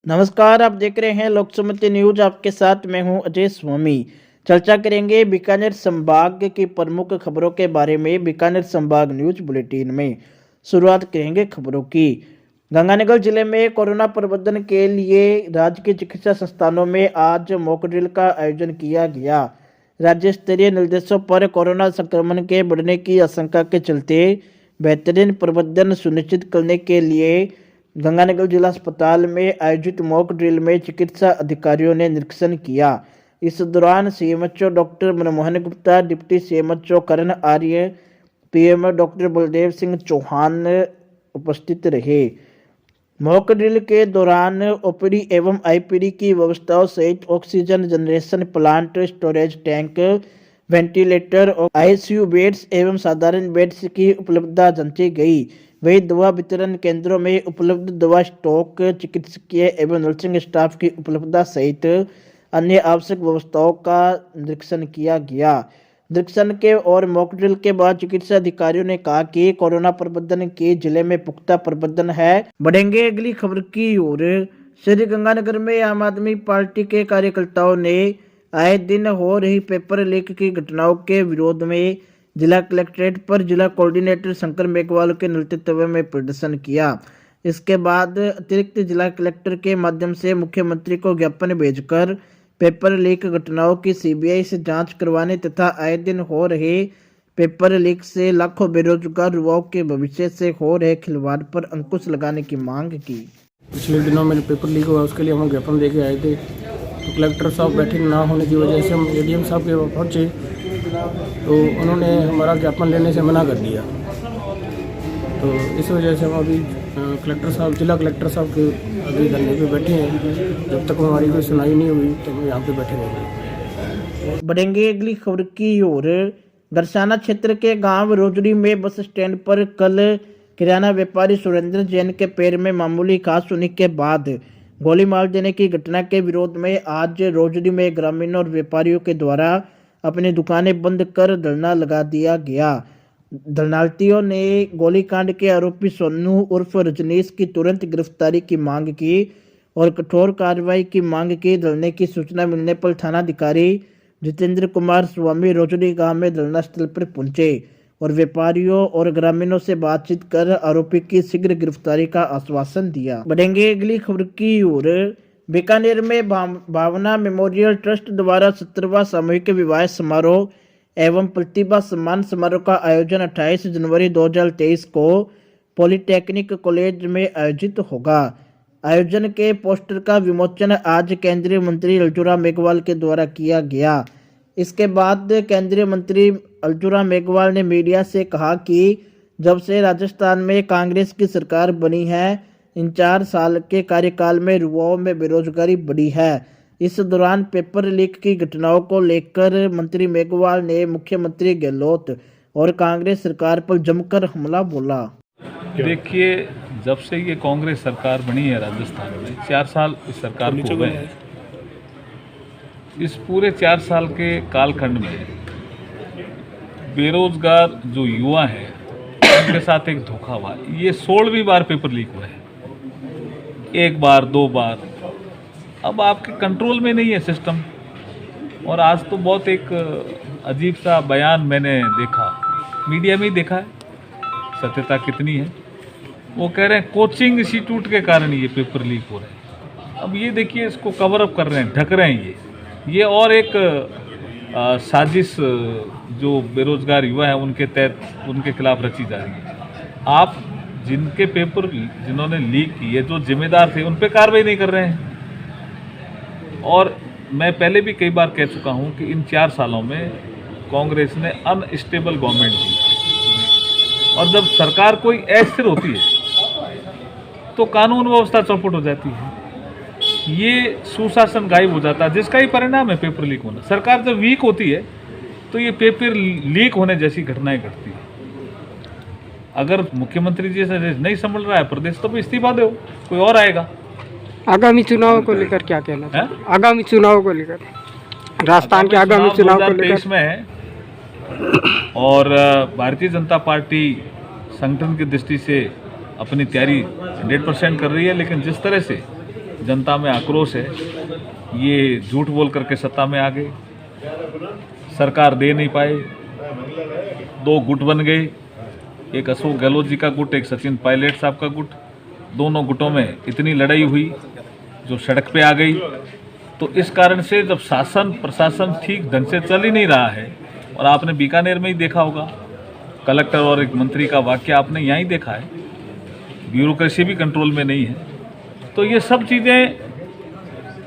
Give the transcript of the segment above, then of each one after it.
नमस्कार, आप देख रहे हैं लोक सुमति न्यूज। आपके साथ मैं हूं अजय स्वामी। चर्चा करेंगे बीकानेर संभाग की प्रमुख खबरों के बारे में बीकानेर संभाग न्यूज बुलेटिन में। शुरुआत करेंगे खबरों की। गंगानगर जिले में कोरोना प्रबंधन के लिए राज्य के चिकित्सा संस्थानों में आज मॉक ड्रिल का आयोजन किया गया। राज्य स्तरीय निर्देशों पर कोरोना संक्रमण के बढ़ने की आशंका के चलते बेहतरीन प्रबंधन सुनिश्चित करने के लिए गंगानगर जिला अस्पताल में आयोजित मॉक ड्रिल में चिकित्सा अधिकारियों ने निरीक्षण किया। इस दौरान CMHO doctor Manmohan Gupta, deputy CMHO Karan Arya, PMO doctor Baldev Singh Chauhan उपस्थित रहे। मॉक ड्रिल के दौरान ओपीडी एवं आईपीडी की व्यवस्थाओं सहित oxygen generation plant, storage tank, ventilator और आईसीयू बेड्स एवं साधारण बेड्स की उपलब्धता जांची गई। वही दवा वितरण केंद्रों में उपलब्ध दवा स्टॉक, चिकित्सकीय एवं नर्सिंग स्टाफ की उपलब्धता सहित अन्य आवश्यक व्यवस्थाओं का निरीक्षण किया गया। निरीक्षण के और मॉक ड्रिल के बाद चिकित्सा अधिकारियों ने कहा कि कोरोना प्रबंधन के जिले में पुख्ता प्रबंधन है। बढ़ेंगे अगली खबर की ओर। श्री गंगानगर में आम आदमी पार्टी के कार्यकर्ताओं ने आए दिन हो रही पेपर लीक की घटनाओं के विरोध में जिला कलेक्ट्रेट पर जिला कोऑर्डिनेटर शंकर मेघवाल के नेतृत्व में प्रदर्शन किया। इसके बाद अतिरिक्त जिला कलेक्टर के माध्यम से मुख्यमंत्री को ज्ञापन भेजकर पेपर लीक घटनाओं की सीबीआई से जांच करवाने तथा आए दिन हो रहे पेपर लीक से लाखों बेरोजगार युवाओं के भविष्य से हो रहे खिलवाड़ पर अंकुश लगाने की मांग की। पिछले दिनों में पेपर लीक हुआ, उसके लिए हम ज्ञापन दे के आए थे। तो कलेक्टर साहब बैठे ना होने की वजह से हम एडीएम साहब के वहाँ पहुँचे तो उन्होंने हमारा ज्ञापन लेने से मना कर दिया। तो इस वजह से हम अभी कलेक्टर साहब, जिला कलेक्टर साहब के अभी धरने पे बैठे हैं। जब तक हमारी कोई सुनाई नहीं हुई तो हम यहाँ पे बैठे रहेंगे। बढ़ेंगे अगली खबर की ओर। दरसाना क्षेत्र के गांव रोजड़ी में बस स्टैंड पर कल किराना व्यापारी सुरेंद्र जैन के पैर में मामूली घास होने के बाद गोली मार देने की घटना के विरोध में आज रोजड़ी में ग्रामीणों और व्यापारियों के द्वारा अपनी दुकानें बंद कर धरना लगा दिया गया। धरनार्थियों ने गोलीकांड के आरोपी सोनू उर्फ रजनीश की तुरंत गिरफ्तारी की मांग की और कठोर कार्रवाई की मांग की। धरने की सूचना मिलने पर थानाधिकारी जितेंद्र कुमार स्वामी रोजड़ी गांव में धरना स्थल पर पहुंचे और व्यापारियों और ग्रामीणों से बातचीत कर आरोपी की शीघ्र गिरफ्तारी का आश्वासन दिया। बढ़ेंगे अगली खबर की ओर। बीकानेर में भावना मेमोरियल ट्रस्ट द्वारा 17वां सामूहिक विवाह समारोह एवं प्रतिभा सम्मान समारोह का आयोजन 28 जनवरी 2023 को पॉलिटेक्निक कॉलेज में आयोजित होगा। आयोजन के पोस्टर का विमोचन आज केंद्रीय मंत्री अर्जुन मेघवाल के द्वारा किया गया। इसके बाद केंद्रीय मंत्री अर्जुन मेघवाल ने मीडिया से कहा कि जब से राजस्थान में कांग्रेस की सरकार बनी है, इन 4 साल के कार्यकाल में युवाओं में बेरोजगारी बढ़ी है। इस दौरान पेपर लीक की घटनाओं को लेकर मंत्री मेघवाल ने मुख्यमंत्री गहलोत और कांग्रेस सरकार पर जमकर हमला बोला। देखिए, जब से ये कांग्रेस सरकार बनी है राजस्थान में, 4 साल इस सरकार को हुए हैं। इस पूरे 4 साल के कालखंड में बेरोजगार जो युवा हैं उनके साथ एक धोखा हुआ। ये 16वीं बार पेपर लीक हुआ है, 1 बार 2 बार। अब आपके कंट्रोल में नहीं है सिस्टम। और आज तो बहुत एक अजीब सा बयान मैंने देखा, मीडिया में ही देखा है, सत्यता कितनी है। वो कह रहे हैं कोचिंग इंस्टीट्यूट के कारण ये पेपर लीक हो रहे हैं। अब ये देखिए, इसको कवर अप कर रहे हैं, ढक रहे हैं। ये और एक साजिश जो बेरोजगार युवा है उनके तहत उनके खिलाफ रची जा रही है। आप जिनके पेपर जिन्होंने लीक किए, जो जिम्मेदार थे, उन पे कार्रवाई नहीं कर रहे हैं। और मैं पहले भी कई बार कह चुका हूं कि इन 4 सालों में कांग्रेस ने अनस्टेबल गवर्नमेंट दी। और जब सरकार कोई अस्थिर होती है तो कानून व्यवस्था चौपट हो जाती है, ये सुशासन गायब हो जाता है, जिसका ही परिणाम है पेपर लीक होना। सरकार जब वीक होती है तो ये पेपर लीक होने जैसी घटनाएं घटती है। अगर मुख्यमंत्री जी से नहीं संभल रहा है प्रदेश, तो इस्तीफा दो, कोई और आएगा। आगामी चुनाव को लेकर क्या कहना है? आगामी चुनाव को लेकर, राजस्थान के आगामी चुनाव को लेकर 2023 में है और भारतीय जनता पार्टी संगठन की दृष्टि से अपनी तैयारी 100% कर रही है। लेकिन जिस तरह से जनता में आक्रोश है। ये झूठ बोल करके सत्ता में आ गए, सरकार दे नहीं पाए, दो गुट बन गए, एक अशोक गहलोत जी का गुट, एक सचिन पायलट साहब का गुट। दोनों गुटों में इतनी लड़ाई हुई जो सड़क पे आ गई। तो इस कारण से जब शासन प्रशासन ठीक ढंग से चल ही नहीं रहा है, और आपने बीकानेर में ही देखा होगा, कलेक्टर और एक मंत्री का वाकया आपने यहाँ ही देखा है, ब्यूरोक्रेसी भी कंट्रोल में नहीं है। तो ये सब चीज़ें,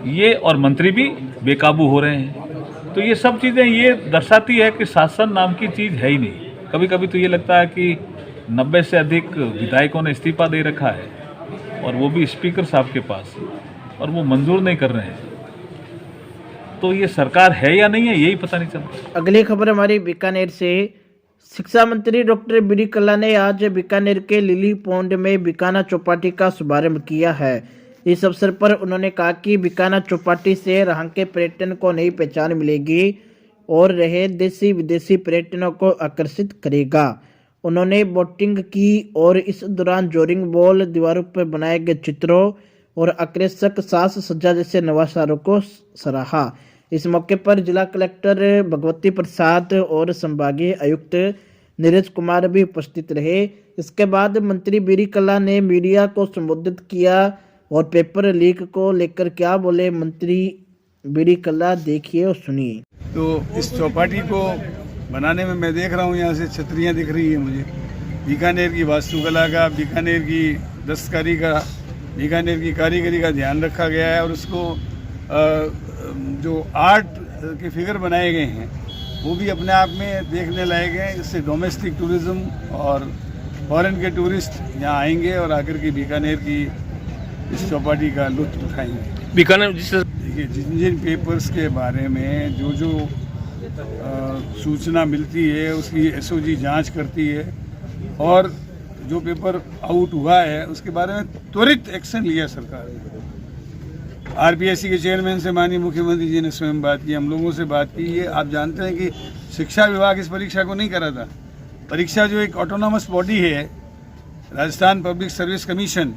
ये और मंत्री भी बेकाबू हो रहे हैं। तो ये सब चीज़ें ये दर्शाती है कि शासन नाम की चीज़ है ही नहीं। कभी कभी तो ये लगता है कि 90 से अधिक विधायकों ने इस्तीफा दे रखा है, और वो भी स्पीकर साहब के पास, और वो मंजूर नहीं कर रहे हैं। तो ये सरकार है या नहीं है, यही पता नहीं चलता। अगली खबर हमारी बीकानेर से। शिक्षा मंत्री डॉक्टर बी.डी. कल्ला ने आज बीकानेर के लिली पौंड में बीकाना चौपाटी का शुभारंभ किया है। इस अवसर पर उन्होंने कहा कि बीकाना चौपाटी से रहां के पर्यटन को नई पहचान मिलेगी और रहे देसी विदेशी पर्यटनों को आकर्षित करेगा। उन्होंने बोटिंग की और इस दौरान जोरिंग बॉल, दीवारों पर बनाए गए चित्रों और आकर्षक साज सज्जा जैसे नवाचारों को सराहा। इस मौके पर जिला कलेक्टर भगवती प्रसाद और संभागीय आयुक्त नीरज कुमार भी उपस्थित रहे। इसके बाद मंत्री बी.डी. कल्ला ने मीडिया को संबोधित किया और पेपर लीक को लेकर क्या बोले मंत्री बी.डी. कल्ला, देखिए और सुनिए। तो इस चौपाटी को बनाने में मैं देख रहा हूँ, यहाँ से छतरियाँ दिख रही हैं मुझे, बीकानेर की वास्तुकला का, बीकानेर की दस्तकारी का, बीकानेर की कारीगरी का ध्यान रखा गया है। और उसको जो आर्ट के फिगर बनाए गए हैं वो भी अपने आप में देखने लायक हैं। इससे डोमेस्टिक टूरिज़्म और फॉरेन के टूरिस्ट यहाँ आएंगे और आकर के बीकानेर की इस चौपाटी का लुत्फ उठाएंगे। बीकानेर देखिए, जिन पेपर्स के बारे में जो सूचना मिलती है उसकी एसओजी जांच करती है, और जो पेपर आउट हुआ है उसके बारे में त्वरित एक्शन लिया सरकार ने। आरपीएससी के चेयरमैन से माननीय मुख्यमंत्री जी ने स्वयं बात की, हम लोगों से बात की। ये आप जानते हैं कि शिक्षा विभाग इस परीक्षा को नहीं करा था। परीक्षा जो एक ऑटोनॉमस बॉडी है, राजस्थान पब्लिक सर्विस कमीशन,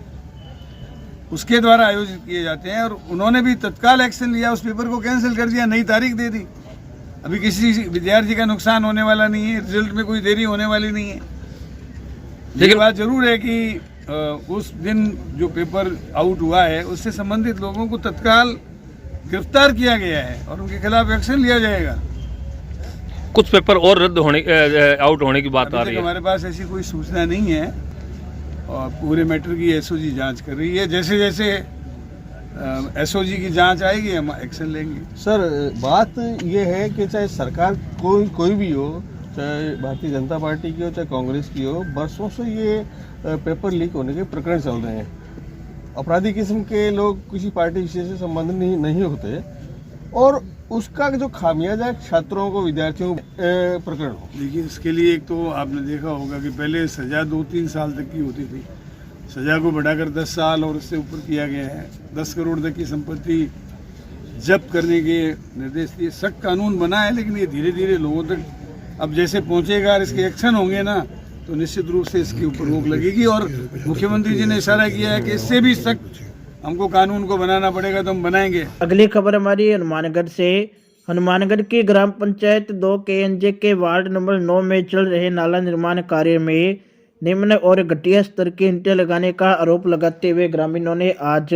उसके द्वारा आयोजित किए जाते हैं, और उन्होंने भी तत्काल एक्शन लिया, उस पेपर को कैंसिल कर दिया, नई तारीख दे दी। अभी किसी विद्यार्थी का नुकसान होने वाला नहीं है, रिजल्ट में कोई देरी होने वाली नहीं है। लेकिन बात जरूर है कि उस दिन जो पेपर आउट हुआ है उससे संबंधित लोगों को तत्काल गिरफ्तार किया गया है और उनके खिलाफ एक्शन लिया जाएगा। कुछ पेपर और रद्द होने आउट होने की बात आ रही है। हमारे पास ऐसी कोई सूचना नहीं है, और पूरे मैटर की एसओजी जांच कर रही है। जैसे जैसे एसओजी की जांच आएगी हम एक्शन लेंगे। सर, बात ये है कि चाहे सरकार कोई भी हो, चाहे भारतीय जनता पार्टी की हो चाहे कांग्रेस की हो, बरसों से ये पेपर लीक होने के प्रकरण चल रहे हैं। अपराधी किस्म के लोग किसी पार्टी विशेष से संबंध नहीं होते, और उसका जो खामियाजा छात्रों को, विद्यार्थियों को प्रकरण हो। देखिए, इसके लिए एक तो आपने देखा होगा कि पहले सज़ा 2-3 साल तक की होती थी, सज़ा को बढ़ाकर 10 साल और उससे ऊपर किया गया है। 10 करोड़ तक की संपत्ति जब्त करने के निर्देश दिए। सख्त कानून बना है, लेकिन ये धीरे धीरे लोगों तक अब जैसे पहुंचेगा और इसके एक्शन होंगे ना, तो निश्चित रूप से इसके ऊपर रोक लगेगी। और मुख्यमंत्री जी ने इशारा किया है कि इससे भी सख्त हमको कानून को बनाना पड़ेगा, तो हम बनाएंगे। अगली खबर हमारी हनुमानगढ़ से। हनुमानगढ़ की ग्राम पंचायत 2 KNJ के वार्ड नंबर 9 में चल रहे नाला निर्माण कार्य में निम्न और घटिया स्तर की ईंटें लगाने का आरोप लगाते हुए ग्रामीणों ने आज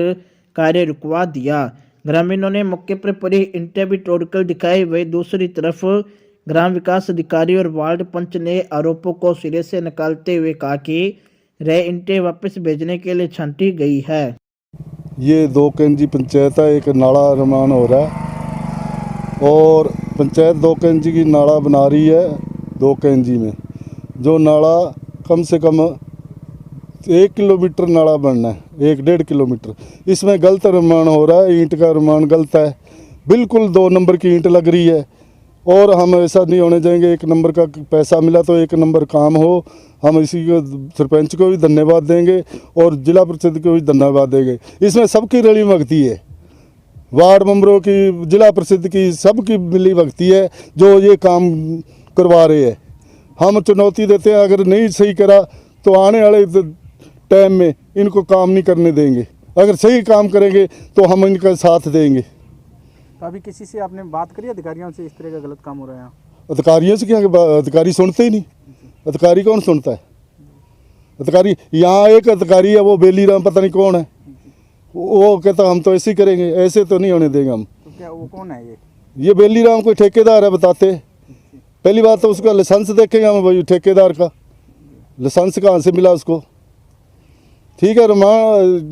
कार्य रुकवा दिया। ग्रामीणों ने मौके पर पड़ी ईंटें भी तोड़कर दिखाई। वही दूसरी तरफ ग्राम विकास अधिकारी और वार्ड पंच ने आरोपों को सिरे से निकालते हुए कहा कि रह ईंटें वापस भेजने के लिए छांटी गई है। ये 2 KNJ पंचायत है, एक नाला निर्माण हो रहा है और पंचायत 2 KNJ की नाला बना रही है 2 KNJ में। जो नाला कम से कम 1 किलोमीटर नाला बनना है, 1-1.5 किलोमीटर। इसमें गलत निर्माण हो रहा है, ईंट का निर्माण गलत है, बिल्कुल 2 नंबर की ईंट लग रही है। और हम ऐसा नहीं होने देंगे, 1 नंबर का पैसा मिला तो 1 नंबर काम हो। हम इसी को सरपंच को भी धन्यवाद देंगे और जिला परिषद को भी धन्यवाद देंगे। इसमें सबकी रली भगती है, वार्ड मेंबरों की, जिला परिषद की, सबकी मिली भगती है जो ये काम करवा रहे हैं। हम चुनौती देते हैं, अगर नहीं सही करा तो आने वाले टाइम में इनको काम नहीं करने देंगे। अगर सही काम करेंगे तो हम इनका साथ देंगे। तो अभी किसी से आपने बात करी अधिकारियों से, इस तरह का गलत काम हो रहा है यहाँ? अधिकारियों से क्या, अधिकारी सुनते ही नहीं। अधिकारी कौन सुनता है? अधिकारी यहाँ एक अधिकारी है, वो बेली राम पता नहीं कौन है, वो कहता हम तो ऐसे ही करेंगे, ऐसे तो नहीं होने देंगे हम। तो क्या वो कौन है ये बेली राम कोई ठेकेदार है बताते। पहली बात तो उसका लाइसेंस देखेंगे हम भाई, ठेकेदार का लाइसेंस कहाँ से मिला उसको। ठीक है रमा,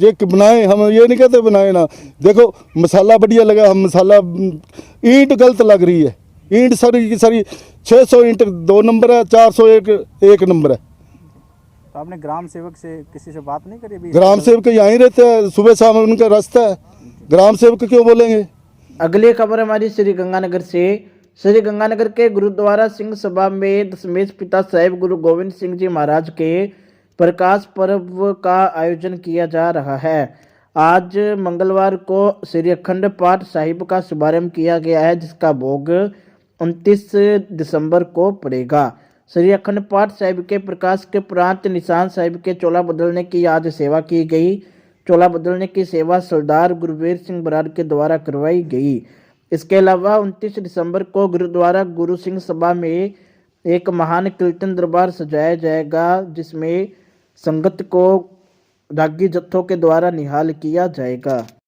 ये बनाए, हम ये नहीं कहते बनाए ना। देखो मसाला बढ़िया लगा, हम मसाला, ईंट गलत लग रही है, ईंट सारी की सारी 600 ईंट 2 नंबर है, 400 एक नंबर है। तो आपने ग्राम सेवक से किसी से बात नहीं करी अभी? ग्राम सेवक यहाँ ही रहते हैं, सुबह शाम उनका रास्ता है, ग्राम सेवक क्यों बोलेंगे। अगली खबर हमारी श्री गंगानगर से। श्री गंगानगर के गुरुद्वारा सिंह सभा में दशमेश पिता साहिब गुरु गोविंद सिंह जी महाराज के प्रकाश पर्व का आयोजन किया जा रहा है। आज मंगलवार को श्री अखंड पाठ साहिब का शुभारंभ किया गया है, जिसका भोग 29 दिसंबर को पड़ेगा। श्री अखंड पाठ साहिब के प्रकाश के उपरांत निशान साहिब के चोला बदलने की आज सेवा की गई। चोला बदलने की सेवा सरदार गुरवीर सिंह बराड़ के द्वारा करवाई गई। इसके अलावा 29 दिसंबर को गुरुद्वारा गुरु सिंह सभा में एक महान कीर्तन दरबार सजाया जाएगा, जिसमें संगत को रागी जत्थों के द्वारा निहाल किया जाएगा।